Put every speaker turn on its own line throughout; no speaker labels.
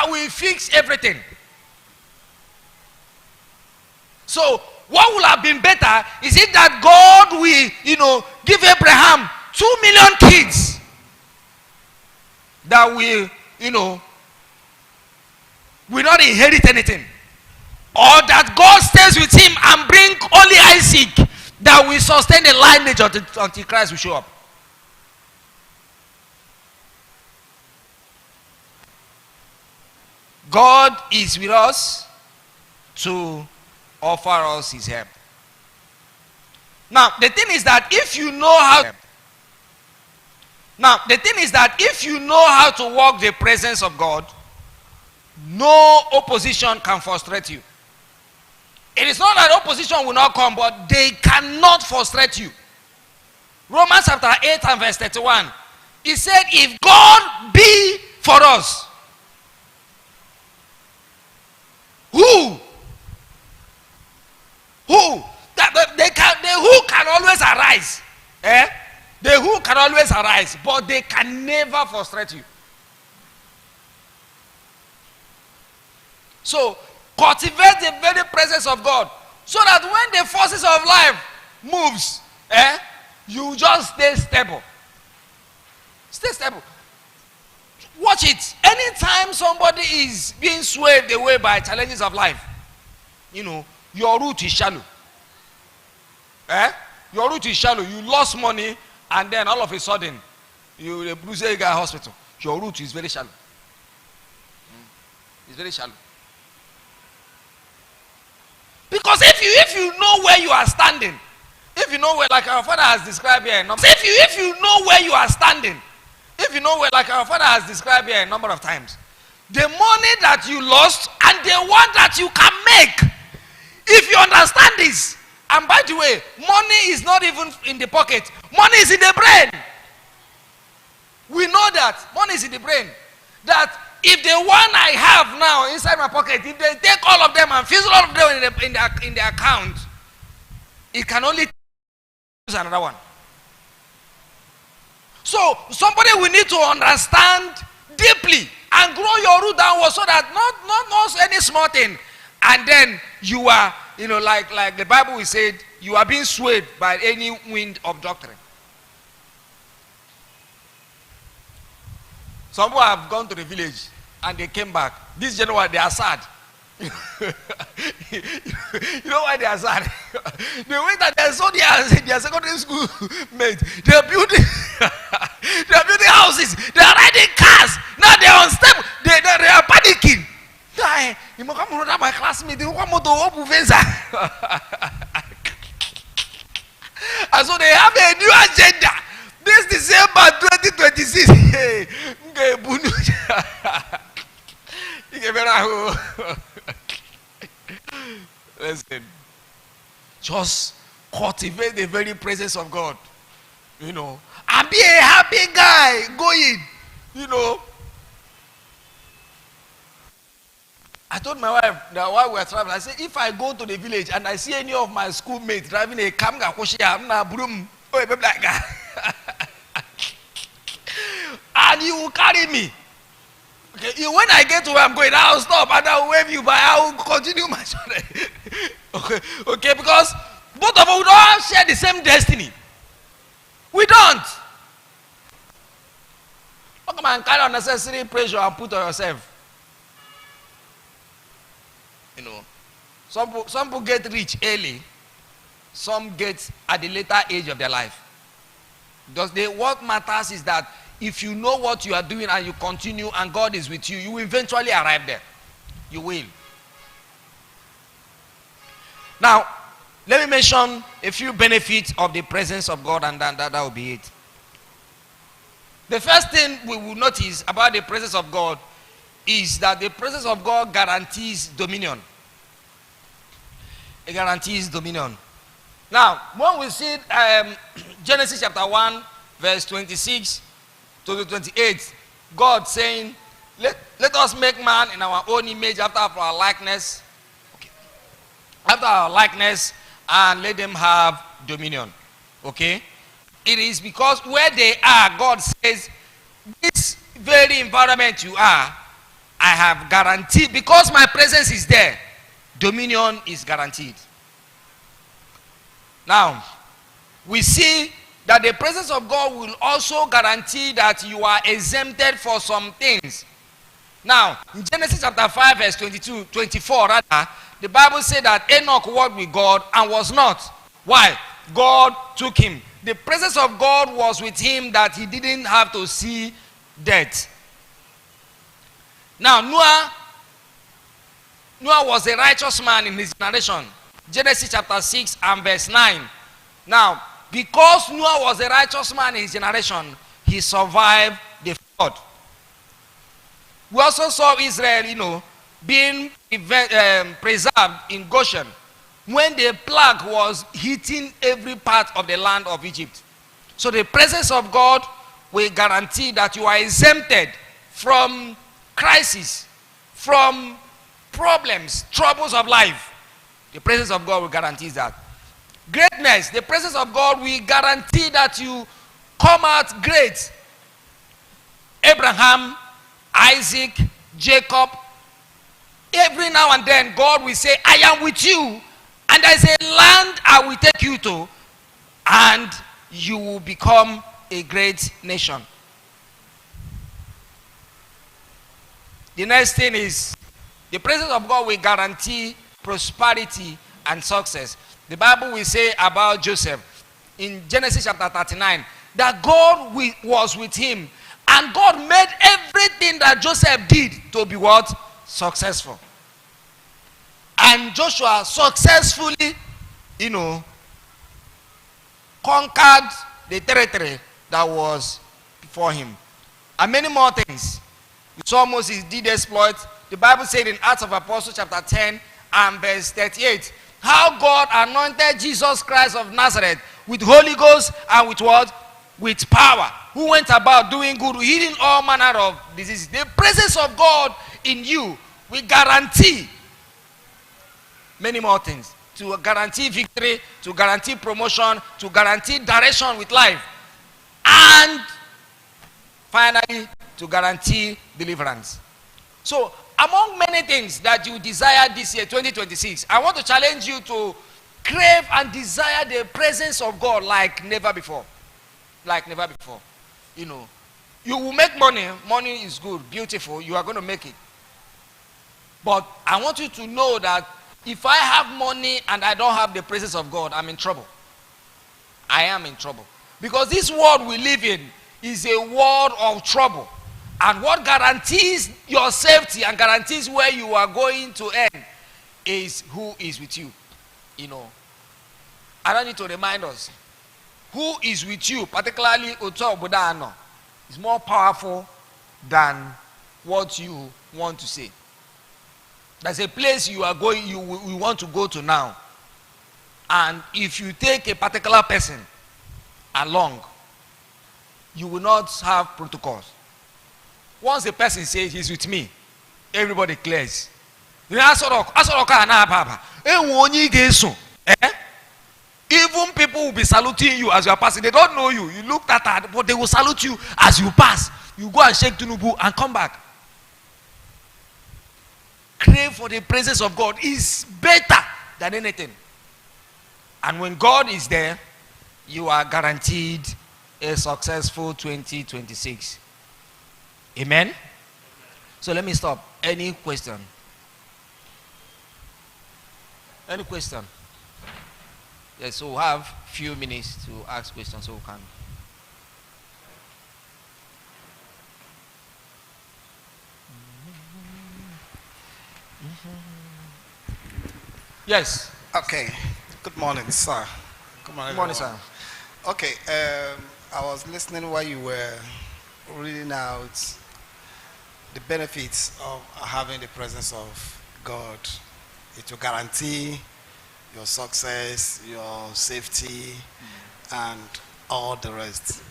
that will fix everything. So what would have been better is it that God will, give Abraham 2 million kids that will not inherit anything. Or that God stays with him and bring only Isaac that will sustain the lineage until Christ will show up. God is with us to offer us his help. Now, the thing is that if you know how to walk the presence of God, no opposition can frustrate you. It is not that opposition will not come, but they cannot frustrate you. Romans chapter 8 and verse 31. He said, if God be for us, who can always arise. The who can always arise, but they can never frustrate you. So, cultivate the very presence of God, so that when the forces of life moves, you just stay stable. Stay stable. Watch it. Anytime somebody is being swayed away by challenges of life, your root is shallow. Your root is shallow. You lost money, and then all of a sudden, you bruise a guy hospital. Your root is very shallow. It's very shallow. Because if you know where you are standing, if you know where, like our father has described here, if you know where you are standing, if you know where, like our father has described here a number of times, the money that you lost and the one that you can make, if you understand this, and by the way, money is not even in the pocket, money is in the brain. We know that money is in the brain. That if the one I have now inside my pocket, if they take all of them and fizzle all of them in the account, it can only use another one. So somebody will need to understand deeply and grow your root downward, so that not any small thing, and then you are, like the Bible said, you are being swayed by any wind of doctrine. Some people have gone to the village and they came back. This January they are sad. You know why they are sad? The way that they saw their secondary school mates, they are building houses, they are riding cars. Now they are unstable. They are panicking. My classmate, and so they have a new agenda. This December 2026. Listen, just cultivate the very presence of God, and be a happy guy going, I told my wife that while we were traveling, I said, if I go to the village and I see any of my schoolmates driving a kamga koshia, I'm not broom, and you will carry me. Okay, when I get to where I'm going, I'll stop and I'll wave you, but I will continue my journey. Okay, because both of us don't share the same destiny. We don't. How come and carry unnecessary pressure and put on yourself? Some people get rich early, some get at the later age of their life. What matters is that if you know what you are doing and you continue and God is with you, you will eventually arrive there. You will. Now, let me mention a few benefits of the presence of God, and that will be it. The first thing we will notice about the presence of God is that the presence of God guarantees dominion. It guarantees dominion. Now, when we see Genesis chapter 1, verse 26 to 28, God saying, let us make man in our own image, after our likeness. Okay. After our likeness, and let them have dominion. Okay? It is because where they are, God says, this very environment you are, I have guaranteed, because my presence is there, dominion is guaranteed. Now, we see that the presence of God will also guarantee that you are exempted for some things. Now, in Genesis chapter 5, verse 24, rather, the Bible said that Enoch walked with God and was not. Why? God took him. The presence of God was with him that he didn't have to see death. Now, Noah was a righteous man in his generation. Genesis chapter 6 and verse 9. Now, because Noah was a righteous man in his generation, he survived the flood. We also saw Israel, being preserved in Goshen when the plague was hitting every part of the land of Egypt. So the presence of God will guarantee that you are exempted from crisis, from problems, troubles of life. The presence of God will guarantee that. Greatness, the presence of God will guarantee that you come out great. Abraham, Isaac, Jacob, every now and then God will say, I am with you, and there is a land I will take you to, and you will become a great nation. The next thing is, the presence of God will guarantee prosperity and success. The Bible will say about Joseph in Genesis chapter 39 that God was with him, and God made everything that Joseph did to be what? Successful. And Joshua successfully, conquered the territory that was before him. And many more things. We saw Moses did exploit. The Bible said in Acts of Apostles chapter 10 and verse 38, how God anointed Jesus Christ of Nazareth with Holy Ghost and with what? With power. Who went about doing good, healing all manner of diseases. The presence of God in you will guarantee many more things. To guarantee victory, to guarantee promotion, to guarantee direction with life. And finally, to guarantee deliverance. So, among many things that you desire this year, 2026, I want to challenge you to crave and desire the presence of God like never before. Like never before. You will make money. Money is good, beautiful. You are going to make it. But I want you to know that if I have money and I don't have the presence of God, I'm in trouble. I am in trouble. Because this world we live in is a world of trouble. And what guarantees your safety and guarantees where you are going to end is who is with you. I don't need to remind us. Who is with you, particularly Oto Obudano, is more powerful than what you want to say. There's a place you are going, you want to go to now. And if you take a particular person along, you will not have protocols. Once a person says he's with me, everybody clears. Even people will be saluting you as you are passing. They don't know you. You look at that, but they will salute you as you pass. You go and shake Tinubu and come back. Crave for the presence of God is better than anything. And when God is there, you are guaranteed a successful 2026. Amen? So let me stop. Any question? Any question? Yes, so we'll have a few minutes to ask questions so we can. Yes.
Okay. Good morning, sir.
Good morning, sir.
Okay. I was listening while you were reading out the benefits of having the presence of God. It will guarantee your success, your safety, and all the rest.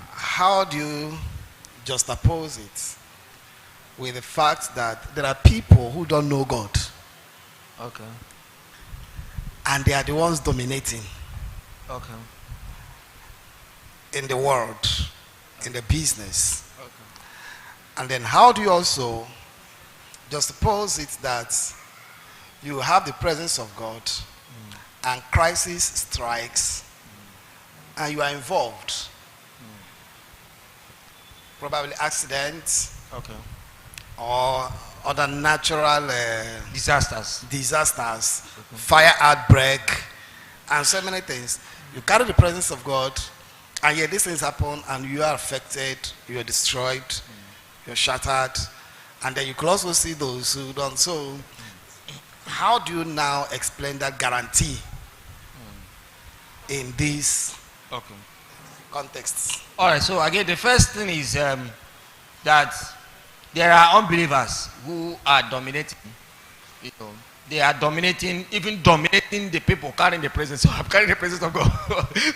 How do you juxtapose it with the fact that there are people who don't know God?
Okay.
And they are the ones dominating.
Okay.
In the world, in the business.
Okay.
And then how do you also Just suppose it that you have the presence of God and crisis strikes and you are involved. Probably accidents
Okay.
or other natural
Disasters.
fire outbreak, and so many things. You carry the presence of God, and yet these things happen, and you are affected, you are destroyed, you're shattered, and then you can also see those who don't. So, how do you now explain that guarantee in these
Okay.
contexts?
All right. So again, the first thing is that there are unbelievers who are dominating. You know, they are dominating, even dominating the people carrying the presence. So I'm carrying the presence of God.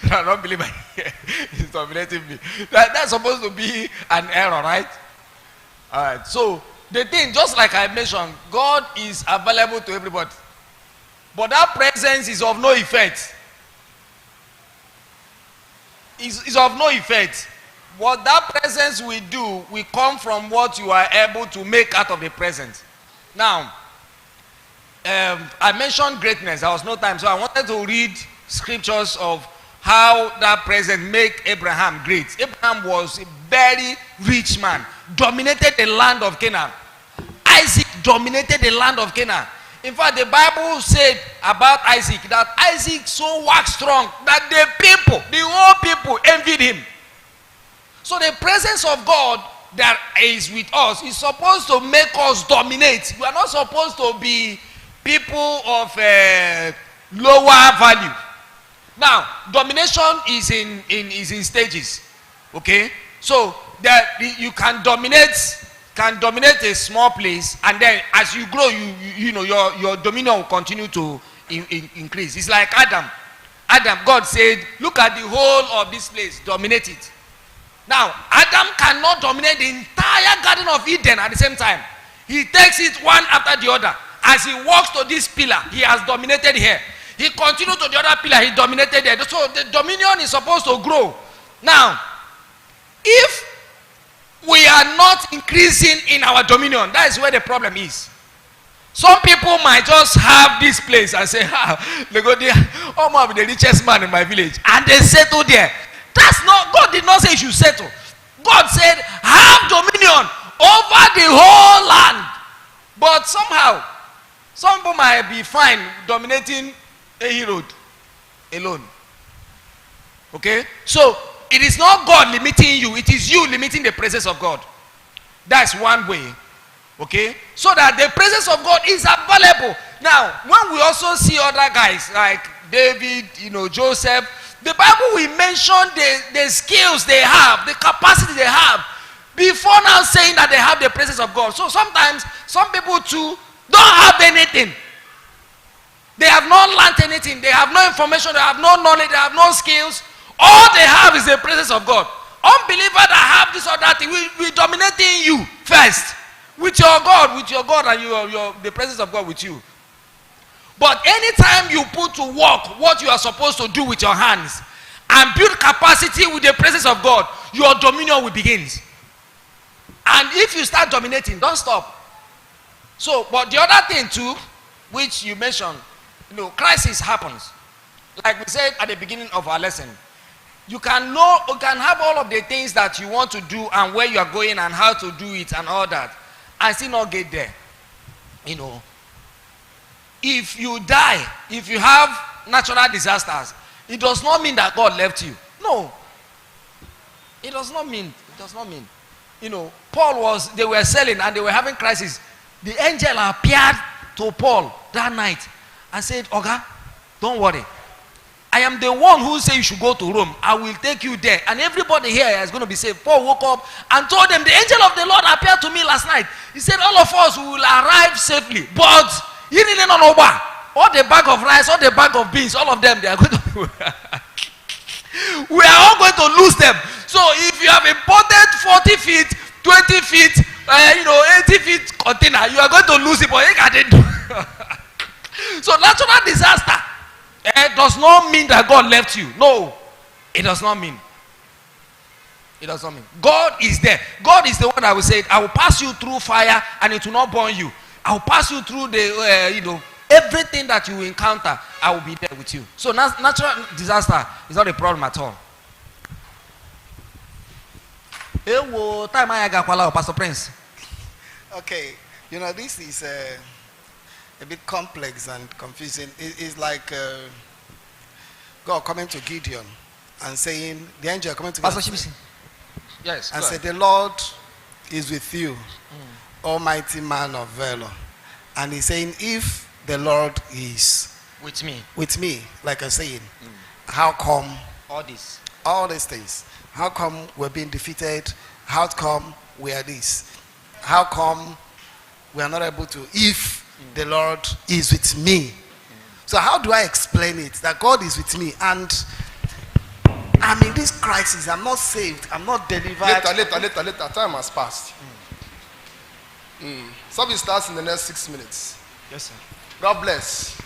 There are unbelievers here. He's dominating me. That's supposed to be an error, right? All right. So the thing, just like I mentioned, God is available to everybody, but that presence is of no effect. Is of no effect. What that presence will do will come from what you are able to make out of the present. Now, I mentioned greatness. There was no time, so I wanted to read scriptures of how that presence made Abraham great. Abraham was a very rich man, dominated the land of Canaan. Isaac dominated the land of Canaan. In fact, the Bible said about Isaac that Isaac so waxed strong that the whole people envied him. So the presence of God that is with us is supposed to make us dominate. We are not supposed to be people of lower value. Now, domination is in stages. Okay, so that you can dominate a small place, and then as you grow, you know your dominion will continue to increase. It's like Adam. God said, "Look at the whole of this place, dominate it." Now, Adam cannot dominate the entire Garden of Eden at the same time. He takes it one after the other. As he walks to this pillar, he has dominated here. He continues to the other pillar, he dominated there. So the dominion is supposed to grow. Now, if we are not increasing in our dominion, that is where the problem is. Some people might just have this place and say, they go there, oh, I'm the richest man in my village, and they settle there. That's not, God did not say you should settle. God said, have dominion over the whole land. But somehow, some people might be fine dominating a road alone. Okay? So, it is not God limiting you, it is you limiting the presence of God. That's one way. Okay? So that the presence of God is available. Now, when we also see other guys like David, Joseph, the Bible will mention the skills they have, the capacity they have, before now saying that they have the presence of God. So sometimes, some people too don't have anything. They have not learned anything. They have no information. They have no knowledge. They have no skills. All they have is the presence of God. Unbelievers that have this or that thing will dominating you first. With your God and the presence of God with you. But anytime you put to work what you are supposed to do with your hands and build capacity with the presence of God, your dominion will begin. And if you start dominating, don't stop. So, but the other thing too, which you mentioned, crisis happens. Like we said at the beginning of our lesson, you can have all of the things that you want to do and where you are going and how to do it and all that, and still not get there. If you die, if you have natural disasters, it does not mean that God left you. No. It does not mean. They were selling and they were having crisis. The angel appeared to Paul that night and said, "Oga, don't worry. I am the one who said you should go to Rome. I will take you there. And everybody here is going to be saved." Paul woke up and told them, "The angel of the Lord appeared to me last night. He said, all of us will arrive safely. But you didn't know all the bag of rice, all the bag of beans, all of them, they are going to we are all going to lose them. So if you have imported 40 feet, 20 feet, 80 feet container, you are going to lose it. But you can't do." So natural disaster does not mean that God left you. No, it does not mean. It does not mean. God is there. God is the one that will say, I will pass you through fire and it will not burn you. I will pass you through the, everything that you encounter, I will be there with you. So natural disaster is not a problem at all. Pastor Prince.
Okay, this is a bit complex and confusing. It's like God coming to Gideon and saying, the angel coming to
Pastor
Gideon.
Shibisi. Yes.
And said, the Lord is with you, almighty man of valor. And he's saying, if the Lord is
With me,
like I'm saying, how come
all
these things? How come we're being defeated? How come we are this? How come we are not able to, if the Lord is with me? So how do I explain it, that God is with me and I'm in this crisis, I'm not saved, I'm not delivered?
Later, time has passed. Service starts in the next 6 minutes.
Yes, sir.
God bless.